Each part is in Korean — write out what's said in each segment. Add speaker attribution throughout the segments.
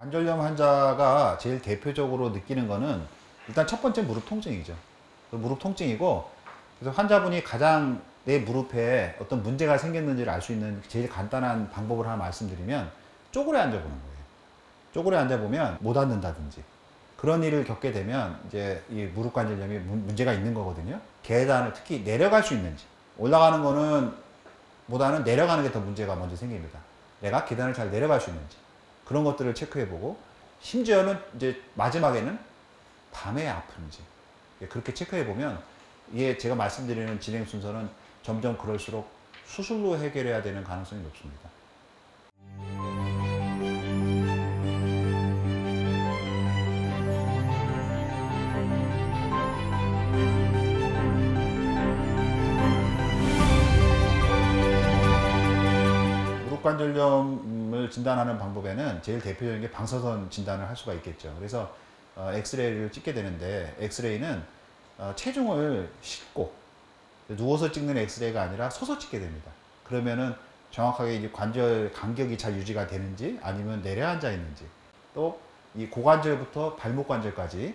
Speaker 1: 관절염 환자가 제일 대표적으로 느끼는 거는 일단 첫 번째 무릎 통증이죠. 무릎 통증이고, 그래서 환자분이 가장 내 무릎에 어떤 문제가 생겼는지를 알 수 있는 제일 간단한 방법을 하나 말씀드리면 쪼그려 앉아보는 거예요. 쪼그려 앉아보면 못 앉는다든지 그런 일을 겪게 되면 이제 이 무릎 관절염이 문제가 있는 거거든요. 계단을 특히 내려갈 수 있는지, 올라가는 거는 보다는 내려가는 게 더 문제가 먼저 생깁니다. 내가 계단을 잘 내려갈 수 있는지 그런 것들을 체크해보고, 심지어는 이제 마지막에는 밤에 아픈지 그렇게 체크해보면, 이게 제가 말씀드리는 진행 순서는 점점 그럴수록 수술로 해결해야 되는 가능성이 높습니다. 무릎 관절염을 진단하는 방법에는 제일 대표적인 게 방사선 진단을 할 수가 있겠죠. 그래서 엑스레이를 찍게 되는데, 엑스레이는 체중을 싣고 누워서 찍는 엑스레이가 아니라 서서 찍게 됩니다. 그러면은 정확하게 이제 관절 간격이 잘 유지가 되는지, 아니면 내려앉아 있는지, 또 이 고관절부터 발목 관절까지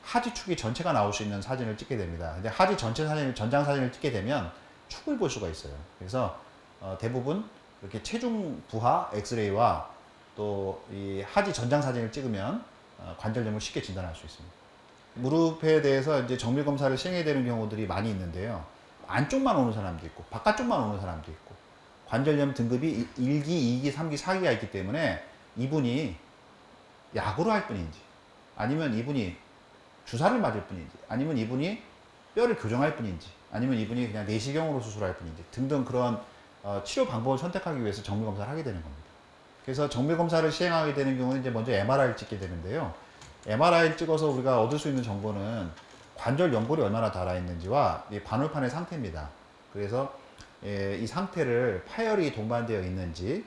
Speaker 1: 하지축이 전체가 나올 수 있는 사진을 찍게 됩니다. 근데 하지 전체 사진을, 전장 사진을 찍게 되면 축을 볼 수가 있어요. 그래서 대부분 이렇게 체중 부하 엑스레이와 또 이 하지 전장 사진을 찍으면 관절염을 쉽게 진단할 수 있습니다. 무릎에 대해서 이제 정밀 검사를 시행해야 되는 경우들이 많이 있는데요. 안쪽만 오는 사람도 있고 바깥쪽만 오는 사람도 있고, 관절염 등급이 1기, 2기, 3기, 4기가 있기 때문에 이분이 약으로 할 뿐인지, 아니면 이분이 주사를 맞을 뿐인지, 아니면 이분이 뼈를 교정할 뿐인지, 아니면 이분이 그냥 내시경으로 수술할 뿐인지 등등 그런 치료 방법을 선택하기 위해서 정밀 검사를 하게 되는 겁니다. 그래서 정밀 검사를 시행하게 되는 경우는 이제 먼저 MRI를 찍게 되는데요. MRI를 찍어서 우리가 얻을 수 있는 정보는 관절 연골이 얼마나 닳아 있는지와 이 반월판의 상태입니다. 그래서 이 상태를 파열이 동반되어 있는지,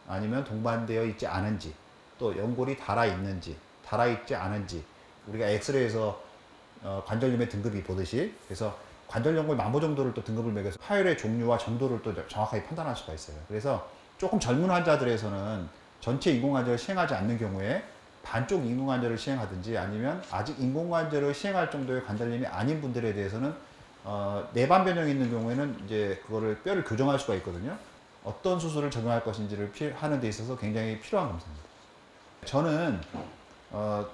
Speaker 1: 아니면 동반되어 있지 않은지, 또 연골이 닳아 있는지, 닳아 있지 않은지, 우리가 엑스레이에서 관절염의 등급이 보듯이, 그래서 관절 연골 만보 정도를 또 등급을 매겨서 파열의 종류와 정도를 또 정확하게 판단할 수가 있어요. 그래서 조금 젊은 환자들에서는 전체 인공관절을 시행하지 않는 경우에 반쪽 인공관절을 시행하든지, 아니면 아직 인공관절을 시행할 정도의 관절염이 아닌 분들에 대해서는 내반 변형이 있는 경우에는 이제 그거를 뼈를 교정할 수가 있거든요. 어떤 수술을 적용할 것인지를 하는 데 있어서 굉장히 필요한 검사입니다. 저는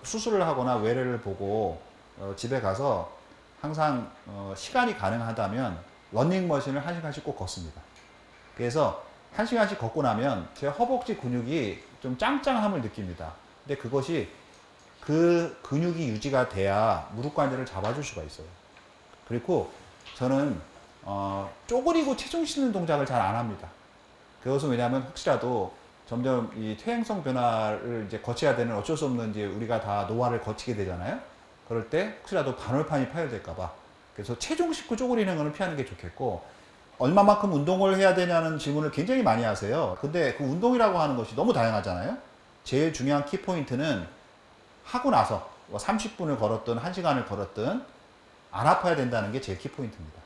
Speaker 1: 수술을 하거나 외래를 보고 집에 가서 항상 시간이 가능하다면 러닝머신을 1시간씩 꼭 걷습니다. 그래서 1시간씩 걷고 나면 제 허벅지 근육이 좀 짱짱함을 느낍니다. 근데 그것이, 그 근육이 유지가 돼야 무릎 관절을 잡아줄 수가 있어요. 그리고 저는 쪼그리고 체중 싣는 동작을 잘 안 합니다. 그것은 왜냐하면 혹시라도 점점 이 퇴행성 변화를 이제 거쳐야 되는, 어쩔 수 없는 이제 우리가 다 노화를 거치게 되잖아요. 그럴 때 혹시라도 반월판이 파열될까봐. 그래서 체중 싣고 쪼그리는 거는 피하는 게 좋겠고, 얼마만큼 운동을 해야 되냐는 질문을 굉장히 많이 하세요. 근데 그 운동이라고 하는 것이 너무 다양하잖아요. 제일 중요한 키포인트는 하고 나서 30분을 걸었든 1시간을 걸었든 안 아파야 된다는 게 제일 키포인트입니다.